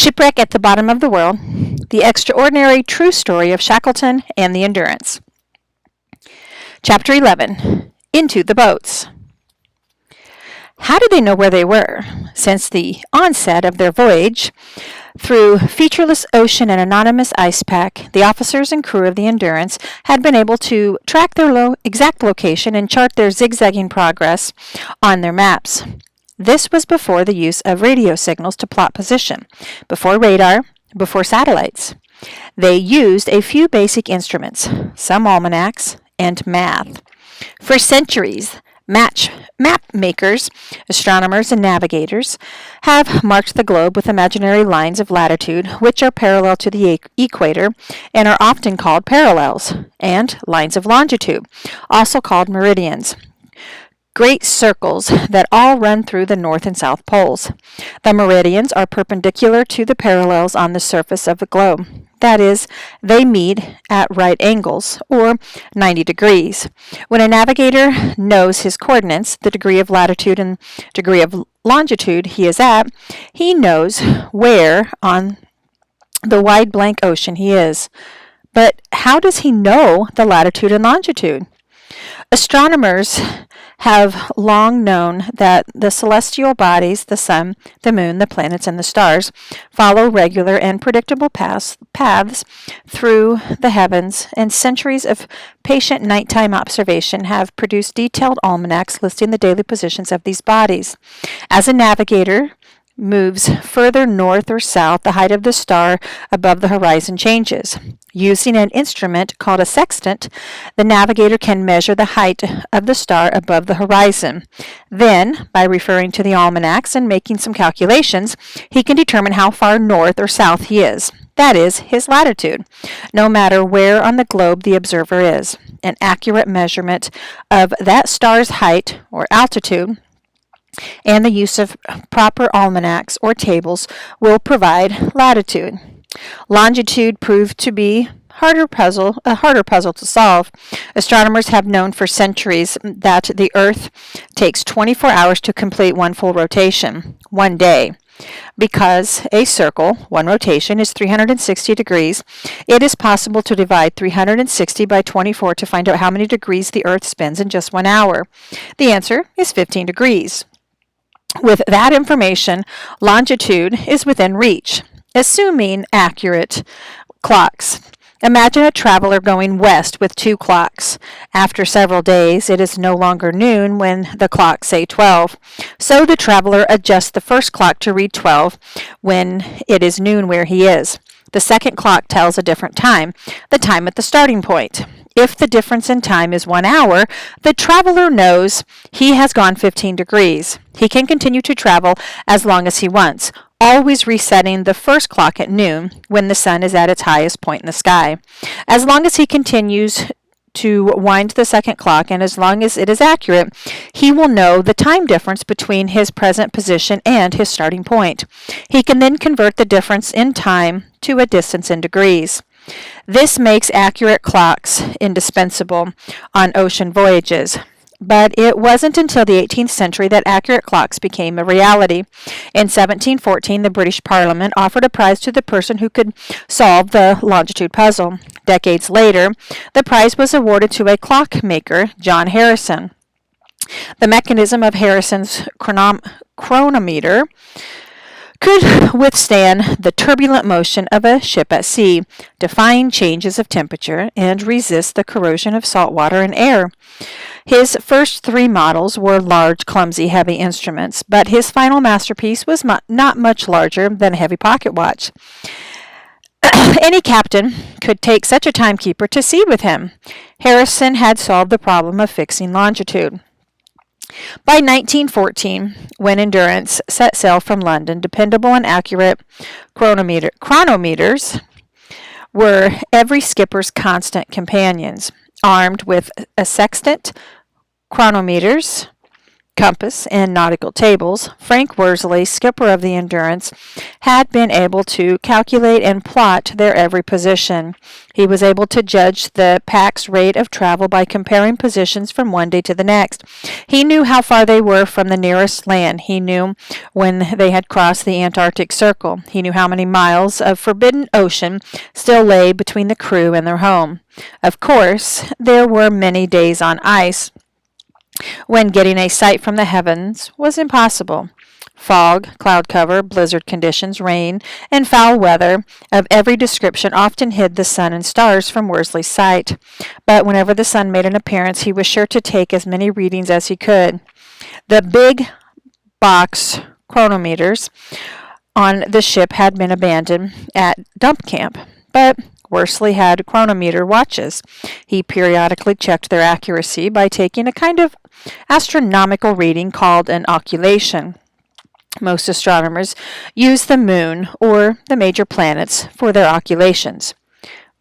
Shipwreck at the Bottom of the World, the extraordinary true story of Shackleton and the Endurance. Chapter 11, Into the Boats. How did they know where they were? Since the onset of their voyage, through featureless ocean and anonymous ice pack, the officers and crew of the Endurance had been able to track their exact location and chart their zigzagging progress on their maps. This was before the use of radio signals to plot position, before radar, before satellites. They used a few basic instruments, some almanacs, and math. For centuries, map makers, astronomers, and navigators have marked the globe with imaginary lines of latitude which are parallel to the equator and are often called parallels, and lines of longitude, also called meridians. Great circles that all run through the north and south poles. The meridians are perpendicular to the parallels on the surface of the globe. That is, they meet at right angles, or 90 degrees. When a navigator knows his coordinates, the degree of latitude and degree of longitude he is at, he knows where on the wide blank ocean he is. But how does he know the latitude and longitude? Astronomers have long known that the celestial bodies, the sun, the moon, the planets, and the stars, follow regular and predictable paths through the heavens, and centuries of patient nighttime observation have produced detailed almanacs listing the daily positions of these bodies. As a navigator moves further north or south, the height of the star above the horizon changes. Using an instrument called a sextant, the navigator can measure the height of the star above the horizon. Then, by referring to the almanacs and making some calculations, he can determine how far north or south he is. That is, his latitude, no matter where on the globe the observer is. An accurate measurement of that star's height or altitude and the use of proper almanacs or tables will provide latitude. Longitude proved to be a harder puzzle to solve. Astronomers have known for centuries that the Earth takes 24 hours to complete one full rotation, one day. Because a circle, one rotation, is 360 degrees, it is possible to divide 360 by 24 to find out how many degrees the Earth spins in just 1 hour. The answer is 15 degrees. With that information, longitude is within reach, assuming accurate clocks. Imagine a traveler going west with 2 clocks. After several days, it is no longer noon when the clocks say 12. So the traveler adjusts the first clock to read 12 when it is noon where he is. The second clock tells a different time, the time at the starting point. If the difference in time is 1 hour, the traveler knows he has gone 15 degrees. He can continue to travel as long as he wants, always resetting the first clock at noon when the sun is at its highest point in the sky. As long as he continues to wind the second clock, and as long as it is accurate, he will know the time difference between his present position and his starting point. He can then convert the difference in time to a distance in degrees. This makes accurate clocks indispensable on ocean voyages. But it wasn't until the 18th century that accurate clocks became a reality. In 1714, the British Parliament offered a prize to the person who could solve the longitude puzzle. Decades later, the prize was awarded to a clockmaker, John Harrison. The mechanism of Harrison's chronometer could withstand the turbulent motion of a ship at sea, defying changes of temperature, and resist the corrosion of salt water and air. His first 3 models were large, clumsy, heavy instruments, but his final masterpiece was not much larger than a heavy pocket watch. Any captain could take such a timekeeper to sea with him. Harrison had solved the problem of fixing longitude. By 1914, when Endurance set sail from London, dependable and accurate chronometers were every skipper's constant companions. Armed with a sextant, chronometers, compass and nautical tables, Frank Worsley, skipper of the Endurance, had been able to calculate and plot their every position. He was able to judge the pack's rate of travel by comparing positions from one day to the next. He knew how far they were from the nearest land. He knew when they had crossed the Antarctic Circle. He knew how many miles of forbidden ocean still lay between the crew and their home. Of course, there were many days on ice when getting a sight from the heavens was impossible. Fog, cloud cover, blizzard conditions, rain, and foul weather of every description often hid the sun and stars from Worsley's sight. But whenever the sun made an appearance, he was sure to take as many readings as he could. The big box chronometers on the ship had been abandoned at dump camp, but Worsley had chronometer watches. He periodically checked their accuracy by taking a kind of astronomical reading called an occultation. Most astronomers use the moon or the major planets for their occultations.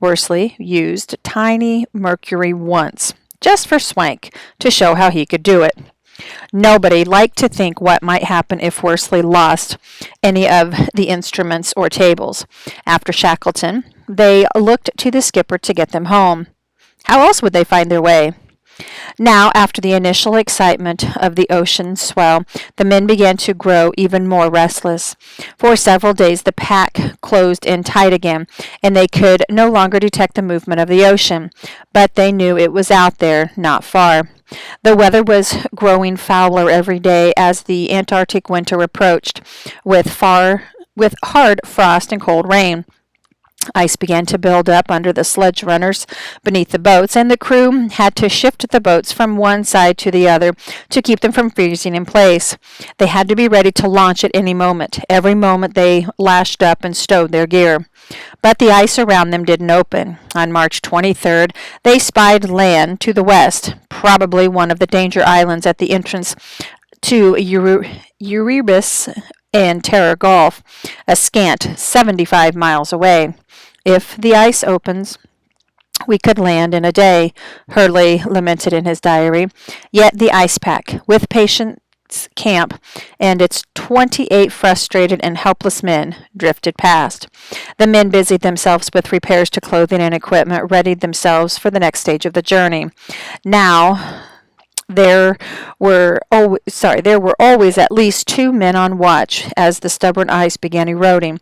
Worsley used tiny mercury once, just for swank, to show how he could do it. Nobody liked to think what might happen if Worsley lost any of the instruments or tables. After Shackleton, they looked to the skipper to get them home. How else would they find their way? Now, after the initial excitement of the ocean swell, the men began to grow even more restless. For several days the pack closed in tight again, and they could no longer detect the movement of the ocean, but they knew it was out there, not far. The weather was growing fouler every day as the Antarctic winter approached, with hard frost and cold rain. Ice began to build up under the sledge runners beneath the boats, and the crew had to shift the boats from one side to the other to keep them from freezing in place. They had to be ready to launch at any moment. Every moment they lashed up and stowed their gear. But the ice around them didn't open. On March 23rd, they spied land to the west, probably one of the danger islands at the entrance to Erebus and Terror Gulf, a scant 75 miles away. If the ice opens, we could land in a day, Hurley lamented in his diary. Yet the ice pack, with Patience Camp and its 28 frustrated and helpless men, drifted past. The men busied themselves with repairs to clothing and equipment, readied themselves for the next stage of the journey. Now, there were always at least 2 men on watch as the stubborn ice began eroding.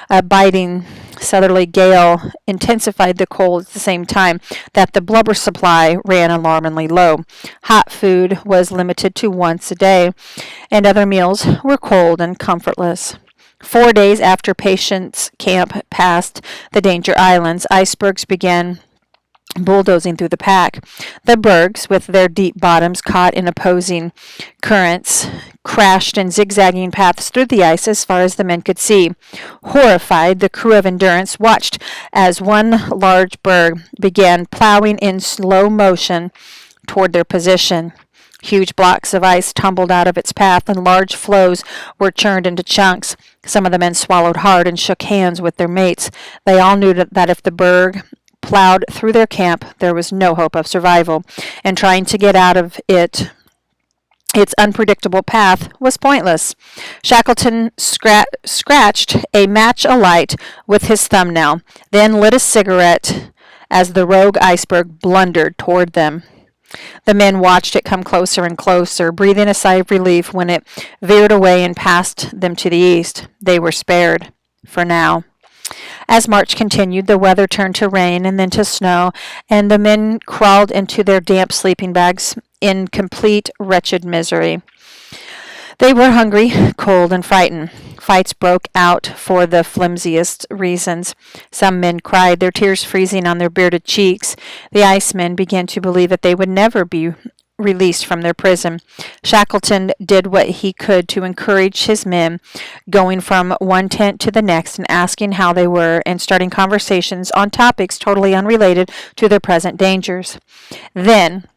A biting southerly gale intensified the cold at the same time that the blubber supply ran alarmingly low. Hot food was limited to once a day, and other meals were cold and comfortless. 4 days after Patience Camp passed the danger islands, icebergs began bulldozing through the pack. The bergs, with their deep bottoms caught in opposing currents, crashed in zigzagging paths through the ice as far as the men could see. Horrified, the crew of Endurance watched as one large berg began plowing in slow motion toward their position. Huge blocks of ice tumbled out of its path, and large floes were churned into chunks. Some of the men swallowed hard and shook hands with their mates. They all knew that if the berg plowed through their camp, there was no hope of survival, and trying to get out of its unpredictable path was pointless. Shackleton scratched a match alight with his thumbnail, then lit a cigarette as the rogue iceberg blundered toward them. The men watched it come closer and closer, breathing a sigh of relief when it veered away and passed them to the east. They were spared, for now. As March continued, the weather turned to rain and then to snow, and the men crawled into their damp sleeping bags in complete wretched misery. They were hungry, cold, and frightened. Fights broke out for the flimsiest reasons. Some men cried, their tears freezing on their bearded cheeks. The icemen began to believe that they would never be released from their prison. Shackleton did what he could to encourage his men, going from one tent to the next and asking how they were and starting conversations on topics totally unrelated to their present dangers. Then,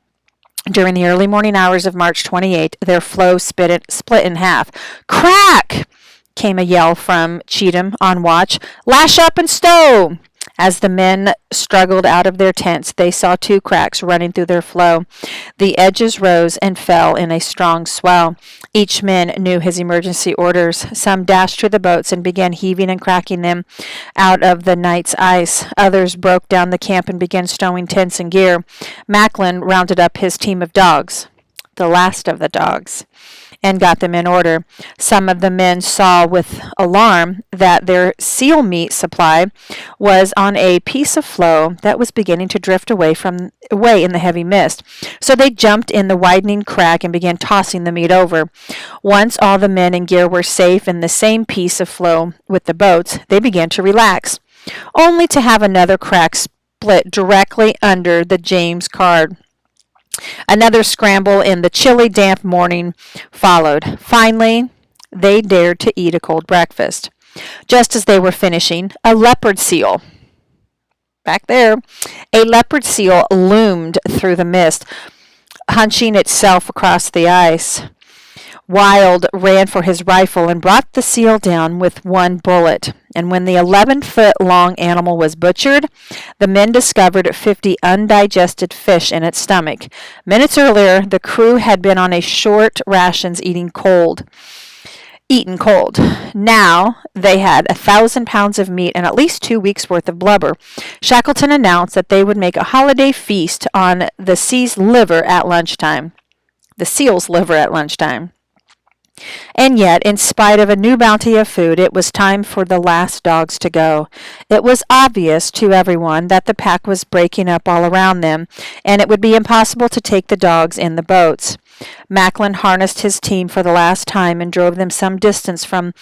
during the early morning hours of March 28, their floe split in half. "Crack!" came a yell from Cheatham on watch. "Lash up and stow!" As the men struggled out of their tents, they saw two cracks running through their floe. The edges rose and fell in a strong swell. Each man knew his emergency orders. Some dashed to the boats and began heaving and cracking them out of the night's ice. Others broke down the camp and began stowing tents and gear. Macklin rounded up his team of dogs, the last of the dogs, and got them in order. Some of the men saw with alarm that their seal meat supply was on a piece of floe that was beginning to drift away in the heavy mist. So they jumped in the widening crack and began tossing the meat over. Once all the men and gear were safe in the same piece of floe with the boats, they began to relax, only to have another crack split directly under the James Caird. Another scramble in the chilly, damp morning followed. Finally, they dared to eat a cold breakfast. Just as they were finishing, a leopard seal, back there, a leopard seal loomed through the mist, hunching itself across the ice. Wild ran for his rifle and brought the seal down with one bullet. And when the 11-foot-long animal was butchered, the men discovered 50 undigested fish in its stomach. Minutes earlier, the crew had been on a short rations eaten cold. Now they had 1,000 pounds of meat and at least 2 weeks' worth of blubber. Shackleton announced that they would make a holiday feast on the seal's liver at lunchtime. And yet, in spite of a new bounty of food, it was time for the last dogs to go. It was obvious to everyone that the pack was breaking up all around them, and it would be impossible to take the dogs in the boats. Macklin harnessed his team for the last time and drove them some distance from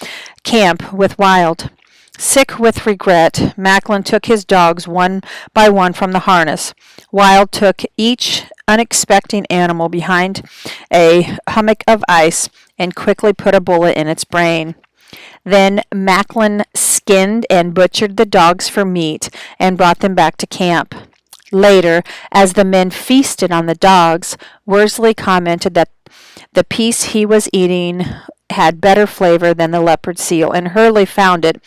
camp with Wild. Sick with regret, Macklin took his dogs one by one from the harness. Wild took each unexpected animal behind a hummock of ice and quickly put a bullet in its brain. Then Macklin skinned and butchered the dogs for meat and brought them back to camp. Later, as the men feasted on the dogs, Worsley commented that the piece he was eating had better flavor than the leopard seal, and Hurley found it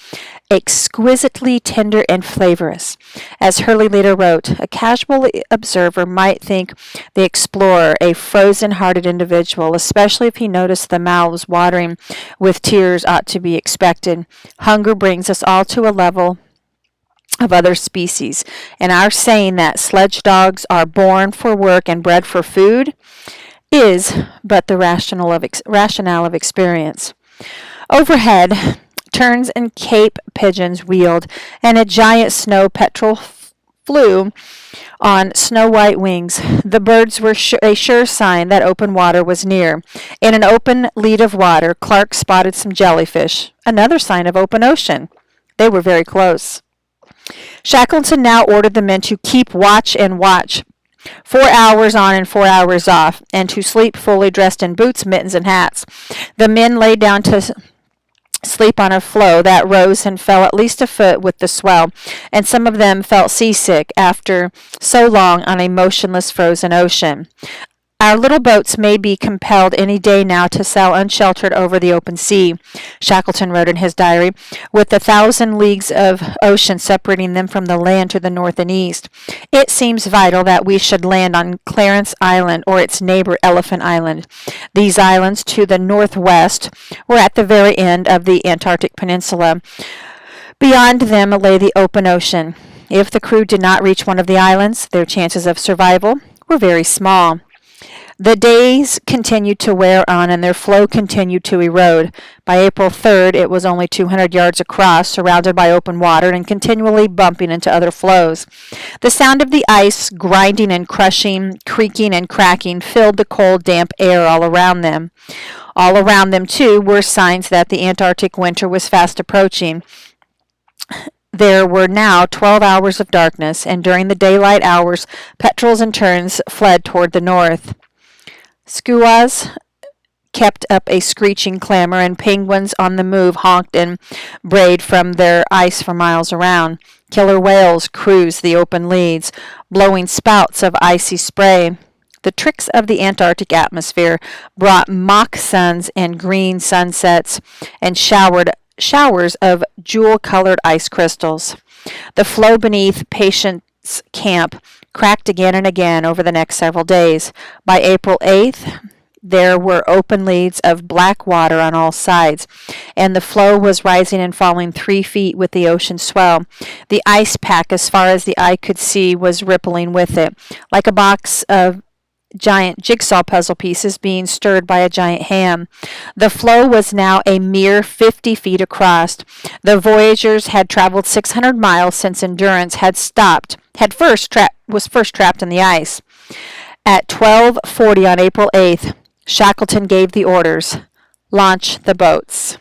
exquisitely tender and flavorous. As Hurley later wrote, a casual observer might think the explorer a frozen-hearted individual, especially if he noticed the mouths watering with tears ought to be expected. Hunger brings us all to a level of other species, and our saying that sledge dogs are born for work and bred for food is but the rationale of experience. Overhead, terns and cape pigeons wheeled, and a giant snow petrel flew on snow-white wings. The birds were a sure sign that open water was near. In an open lead of water, Clark spotted some jellyfish, another sign of open ocean. They were very close. Shackleton now ordered the men to keep watch and watch, 4 hours on and 4 hours off, and to sleep fully dressed in boots, mittens, and hats. The men lay down to sleep on a floe that rose and fell at least a foot with the swell, and some of them felt seasick after so long on a motionless frozen ocean. Our little boats may be compelled any day now to sail unsheltered over the open sea, Shackleton wrote in his diary, with 1,000 leagues of ocean separating them from the land to the north and east. It seems vital that we should land on Clarence Island or its neighbor Elephant Island. These islands to the northwest were at the very end of the Antarctic Peninsula. Beyond them lay the open ocean. If the crew did not reach one of the islands, their chances of survival were very small. The days continued to wear on, and their flow continued to erode. By April 3rd, it was only 200 yards across, surrounded by open water, and continually bumping into other floes. The sound of the ice grinding and crushing, creaking and cracking, filled the cold, damp air all around them. All around them, too, were signs that the Antarctic winter was fast approaching. There were now 12 hours of darkness, and during the daylight hours, petrels and terns fled toward the north. Skuas kept up a screeching clamor, and penguins on the move honked and brayed from their ice for miles around. Killer whales cruised the open leads, blowing spouts of icy spray. The tricks of the Antarctic atmosphere brought mock suns and green sunsets, and showered showers of jewel-colored ice crystals. The floe beneath Patience Camp cracked again and again over the next several days. By April 8th, there were open leads of black water on all sides, and the floe was rising and falling 3 feet with the ocean swell. The ice pack, as far as the eye could see, was rippling with it, like a box of giant jigsaw puzzle pieces being stirred by a giant hand. The floe was now a mere 50 feet across. The voyagers had traveled 600 miles since Endurance was first trapped in the ice. At 12:40 on April 8th, Shackleton gave the orders, "Launch the boats."